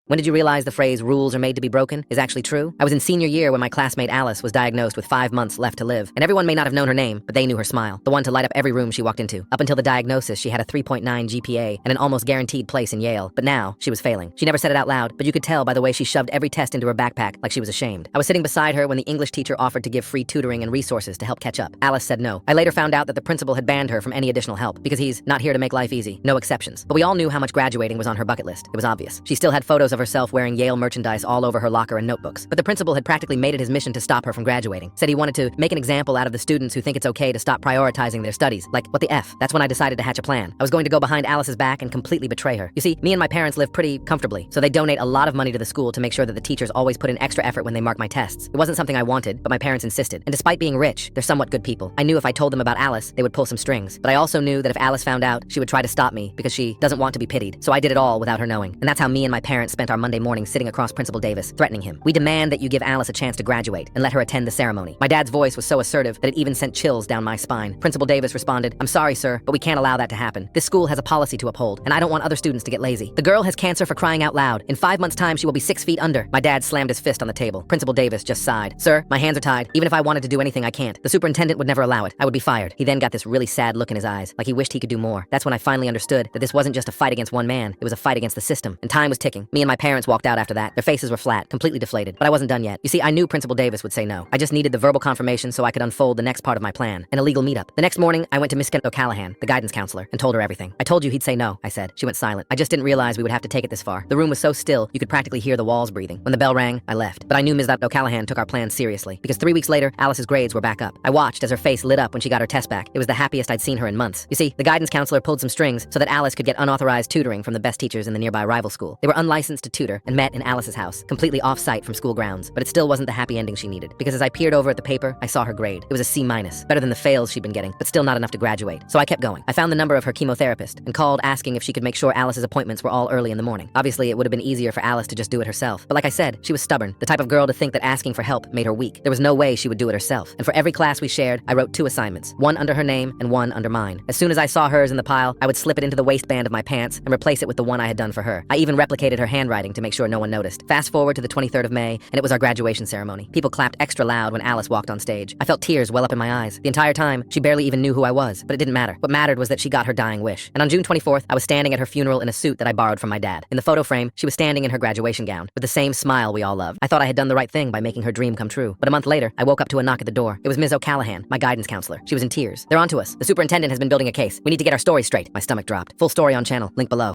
When did you realize the phrase rules are made to be broken is actually true? I was in senior year when my classmate Alice was diagnosed with 5 months left to live, and everyone may not have known her name, but they knew her smile, the one to light up every room she walked into. Up until the diagnosis, she had a 3.9 GPA and an almost guaranteed place in Yale, but now she was failing. She never said it out loud, but you could tell by the way she shoved every test into her backpack like she was ashamed. I was sitting beside her when the English teacher offered to give free tutoring and resources to help catch up. Alice said no. I later found out that the principal had banned her from any additional help because he's not here to make life easy, no exceptions. But we all knew how much graduating was on her bucket list. It was obvious. She still had photos of herself wearing Yale merchandise all over her locker and notebooks. But the principal had practically made it his mission to stop her from graduating. Said he wanted to make an example out of the students who think it's okay to stop prioritizing their studies. Like, what the F? That's when I decided to hatch a plan. I was going to go behind Alice's back and completely betray her. You see, me and my parents live pretty comfortably, so they donate a lot of money to the school to make sure that the teachers always put in extra effort when they mark my tests. It wasn't something I wanted, but my parents insisted. And despite being rich, they're somewhat good people. I knew if I told them about Alice, they would pull some strings. But I also knew that if Alice found out, she would try to stop me because she doesn't want to be pitied. So I did it all without her knowing. And that's how me and my parents spent our Monday morning sitting across Principal Davis, threatening him. We demand that you give Alice a chance to graduate and let her attend the ceremony. My dad's voice was so assertive that it even sent chills down my spine. Principal Davis responded, "I'm sorry, sir, but we can't allow that to happen. This school has a policy to uphold, and I don't want other students to get lazy. The girl has cancer for crying out loud. In 5 months' time, she will be 6 feet under." My dad slammed his fist on the table. Principal Davis just sighed. "Sir, my hands are tied. Even if I wanted to do anything, I can't. The superintendent would never allow it. I would be fired." He then got this really sad look in his eyes, like he wished he could do more. That's when I finally understood that this wasn't just a fight against one man. It was a fight against the system, and time was ticking. Me and my parents walked out after that. Their faces were flat, completely deflated. But I wasn't done yet. You see, I knew Principal Davis would say no. I just needed the verbal confirmation so I could unfold the next part of my plan, an illegal meetup. The next morning, I went to Miss O'Callahan, the guidance counselor, and told her everything. "I told you he'd say no," I said. She went silent. I just didn't realize we would have to take it this far. The room was so still, you could practically hear the walls breathing. When the bell rang, I left. But I knew Ms. O'Callahan took our plan seriously, because 3 weeks later, Alice's grades were back up. I watched as her face lit up when she got her test back. It was the happiest I'd seen her in months. You see, the guidance counselor pulled some strings so that Alice could get unauthorized tutoring from the best teachers in the nearby rival school. They were unlicensed to tutor and met in Alice's house, completely off-site from school grounds. But it still wasn't the happy ending she needed, because as I peered over at the paper, I saw her grade. It was a C-, better than the fails she'd been getting, but still not enough to graduate. So I kept going. I found the number of her chemotherapist and called asking if she could make sure Alice's appointments were all early in the morning. Obviously, it would have been easier for Alice to just do it herself. But like I said, she was stubborn, the type of girl to think that asking for help made her weak. There was no way she would do it herself. And for every class we shared, I wrote 2 assignments, one under her name and one under mine. As soon as I saw hers in the pile, I would slip it into the waistband of my pants and replace it with the one I had done for her. I even replicated her handwriting to make sure no one noticed. Fast forward to the 23rd of May, and it was our graduation ceremony. People clapped extra loud when Alice walked on stage. I felt tears well up in my eyes. The entire time, she barely even knew who I was, but it didn't matter. What mattered was that she got her dying wish. And on June 24th, I was standing at her funeral in a suit that I borrowed from my dad. In the photo frame, she was standing in her graduation gown, with the same smile we all loved. I thought I had done the right thing by making her dream come true. But a month later, I woke up to a knock at the door. It was Ms. O'Callahan, my guidance counselor. She was in tears. "They're onto us. The superintendent has been building a case. We need to get our story straight." My stomach dropped. Full story on channel, link below.